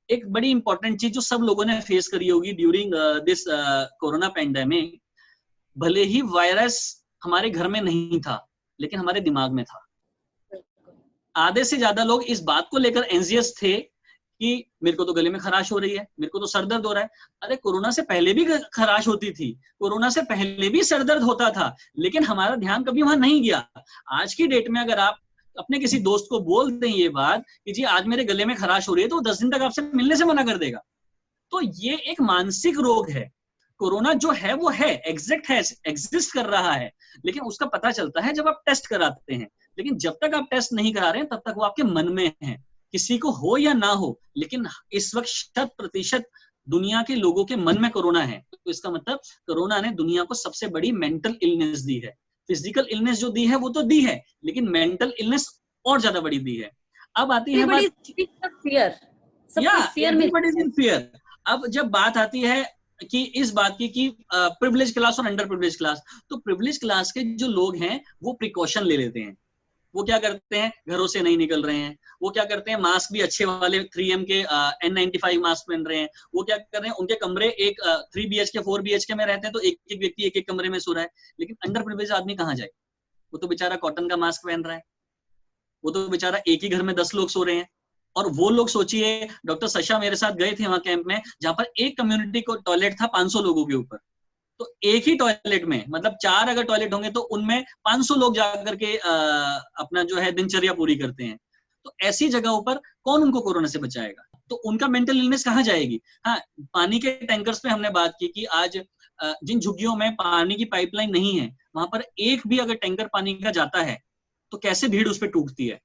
एक बड़ी इंपॉर्टेंट चीज जो सब लोगों ने फेस करी होगी ड्यूरिंग दिस कोरोना पैंडेमिक, भले ही वायरस हमारे घर में नहीं था लेकिन हमारे दिमाग में था। आधे से ज्यादा लोग इस बात को लेकर एंजियस थे कि मेरे को तो गले में खराश हो रही है, मेरे को तो सर दर्द हो रहा है। अरे कोरोना से पहले भी खराश होती थी, कोरोना से पहले भी सर दर्द होता था, लेकिन हमारा ध्यान कभी वहां नहीं गया। आज की डेट में अगर आप अपने किसी दोस्त को बोल दें ये बात कि जी आज मेरे गले में खराश हो रही है, तो 10 दिन तक आपसे मिलने से मना कर देगा। तो ये एक मानसिक रोग है। कोरोना जो है वो है, एग्जिस्ट है, एग्जिस्ट कर रहा है, लेकिन उसका पता चलता है जब आप टेस्ट कराते हैं। लेकिन जब तक आप टेस्ट नहीं करा रहे हैं तब तक वो आपके मन में है, किसी को हो या ना हो। लेकिन इस वक्त 100% दुनिया के लोगों के मन में कोरोना है। तो इसका मतलब कोरोना ने दुनिया को सबसे बड़ी मेंटल इलनेस दी है। फिजिकल इलनेस जो दी है वो तो दी है, लेकिन मेंटल इलनेस और ज्यादा बड़ी दी है। अब आती है बात फियर, फियर में फियर। अब जब बात आती है कि इस बात की कि प्रिविलेज क्लास और अंडर प्रिविलेज क्लास, तो प्रिविलेज क्लास के जो लोग हैं वो प्रिकॉशन ले लेते हैं। वो क्या करते हैं, घरों से नहीं निकल रहे हैं। वो क्या करते हैं, मास्क भी अच्छे वाले 3M के N95 मास्क पहन रहे हैं। वो क्या कर रहे हैं, उनके कमरे एक 3 BHK 4 BHK में रहते हैं, तो एक एक व्यक्ति एक एक कमरे में सो रहा है। लेकिन अंडर प्रिविलेज आदमी कहाँ जाए, वो तो बेचारा कॉटन का मास्क पहन रहा है, वो तो बेचारा एक ही घर में 10 लोग सो रहे हैं। और वो लोग सोचिए, डॉक्टर सशा मेरे साथ गए थे वहां कैंप में, जहां पर एक कम्युनिटी को टॉयलेट था 500 लोगों के ऊपर। तो एक ही टॉयलेट में, मतलब 4 अगर टॉयलेट होंगे तो उनमें 500 लोग जाकर के अपना जो है दिनचर्या पूरी करते हैं। तो ऐसी जगहों पर कौन उनको कोरोना से बचाएगा, तो उनका मेंटल इलनेस कहाँ जाएगी। हाँ, पानी के टैंकर्स पे हमने बात की कि आज जिन झुग्गियों में पानी की पाइपलाइन नहीं है, वहां पर एक भी अगर टैंकर पानी का जाता है तो कैसे भीड़ उस पर टूटती है,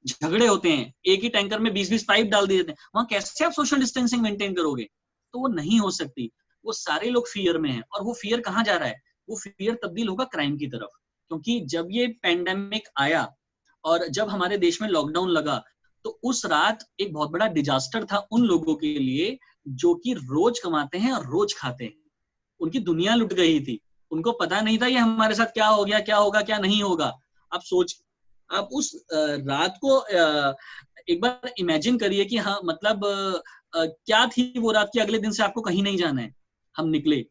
झगड़े होते हैं। एक ही टैंकर में 20-20 पाइप डाल दिए जाते हैं, वहां कैसे आप सोशल डिस्टेंसिंग मेंटेन करोगे। तो वो नहीं हो सकती। वो सारे लोग फियर में हैं, और वो फियर कहाँ जा रहा है, वो फियर तब्दील होगा क्राइम की तरफ। क्योंकि जब ये पैंडेमिक आया और जब हमारे देश में लॉकडाउन लगा, तो उस रात एक बहुत बड़ा डिजास्टर था उन लोगों के लिए जो कि रोज कमाते हैं और रोज खाते हैं। उनकी दुनिया लुट गई थी, उनको पता नहीं था ये हमारे साथ क्या हो गया, क्या होगा, क्या नहीं होगा। आप सोच, आप उस रात को एक बार इमेजिन करिए कि हाँ, मतलब क्या थी वो रात की। अगले दिन से आपको कहीं नहीं जाना है। हम निकले,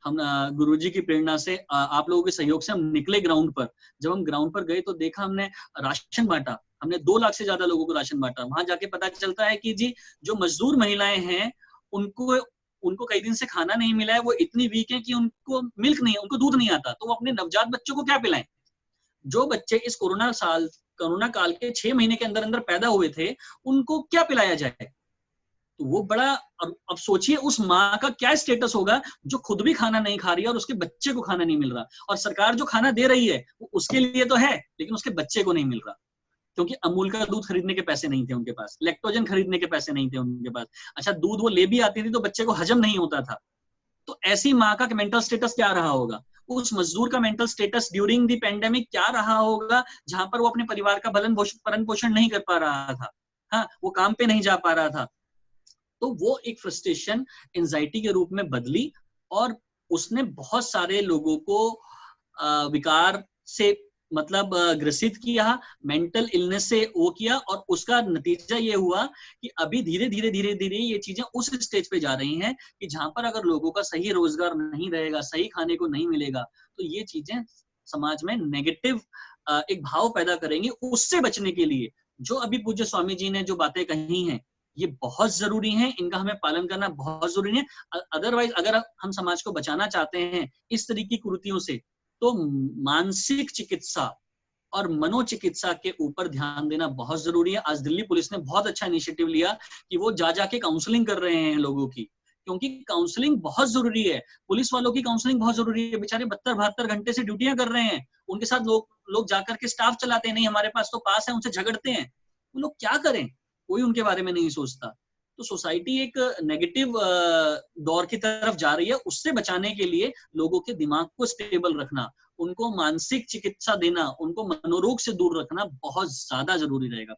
हम गुरुजी की प्रेरणा से, आप लोगों के सहयोग से हम निकले ग्राउंड पर। जब हम ग्राउंड पर गए तो देखा हमने राशन बांटा, हमने 2 लाख से ज्यादा लोगों को राशन बांटा। वहां जाके पता चलता है कि जी जो मजदूर महिलाएं हैं उनको उनको कई दिन से खाना नहीं मिला है, वो इतनी वीक है कि उनको मिल्क नहीं, उनको दूध नहीं आता, तो वो अपने नवजात बच्चों को क्या पिलाएं। जो बच्चे इस कोरोना काल के 6 महीने के अंदर अंदर पैदा हुए थे, उनको क्या पिलाया जाए। तो वो बड़ा, अब सोचिए उस माँ का क्या स्टेटस होगा जो खुद भी खाना नहीं खा रही है और उसके बच्चे को खाना नहीं मिल रहा। और सरकार जो खाना दे रही है वो उसके लिए तो है, लेकिन उसके बच्चे को नहीं मिल रहा, क्योंकि अमूल का दूध खरीदने के पैसे नहीं थे उनके पास, लैक्टोजन खरीदने के पैसे नहीं थे उनके पास। अच्छा, दूध वो ले भी आती थी तो बच्चे को हजम नहीं होता था। तो ऐसी माँ का मेंटल स्टेटस क्या रहा होगा, उस मजदूर का mental status during the pandemic क्या रहा होगा, जहां पर वो अपने परिवार का भरण पोषण नहीं कर पा रहा था। हाँ, वो काम पे नहीं जा पा रहा था। तो वो एक फ्रस्ट्रेशन एंजाइटी के रूप में बदली, और उसने बहुत सारे लोगों को विकार से मतलब ग्रसित किया, मेंटल इलनेस से वो किया। और उसका नतीजा ये हुआ कि अभी धीरे धीरे धीरे धीरे ये चीजें उस स्टेज पे जा रही हैं कि जहां पर अगर लोगों का सही रोजगार नहीं रहेगा, सही खाने को नहीं मिलेगा, तो ये चीजें समाज में नेगेटिव एक भाव पैदा करेंगी। उससे बचने के लिए जो अभी पूज्य स्वामी जी ने जो बातें कही हैं, ये बहुत जरूरी है, इनका हमें पालन करना बहुत जरूरी है। अदरवाइज अगर हम समाज को बचाना चाहते हैं इस तरह की कुरीतियों से, तो मानसिक चिकित्सा और मनोचिकित्सा के ऊपर ध्यान देना बहुत जरूरी है। आज दिल्ली पुलिस ने बहुत अच्छा इनिशिएटिव लिया कि वो जा जाके काउंसलिंग कर रहे हैं लोगों की, क्योंकि काउंसलिंग बहुत जरूरी है। पुलिस वालों की काउंसलिंग बहुत जरूरी है, बेचारे 72-72 घंटे से ड्यूटियां कर रहे हैं। उनके साथ लोग जाकर के स्टाफ चलाते हैं, नहीं हमारे पास तो पास है, उनसे झगड़ते हैं। वो लोग क्या करें, कोई उनके बारे में नहीं सोचता। तो सोसाइटी एक नेगेटिव दौर की तरफ जा रही है। उससे बचाने के लिए लोगों के दिमाग को स्टेबल रखना, उनको मानसिक चिकित्सा देना, उनको मनोरोग से दूर रखना बहुत ज्यादा जरूरी रहेगा।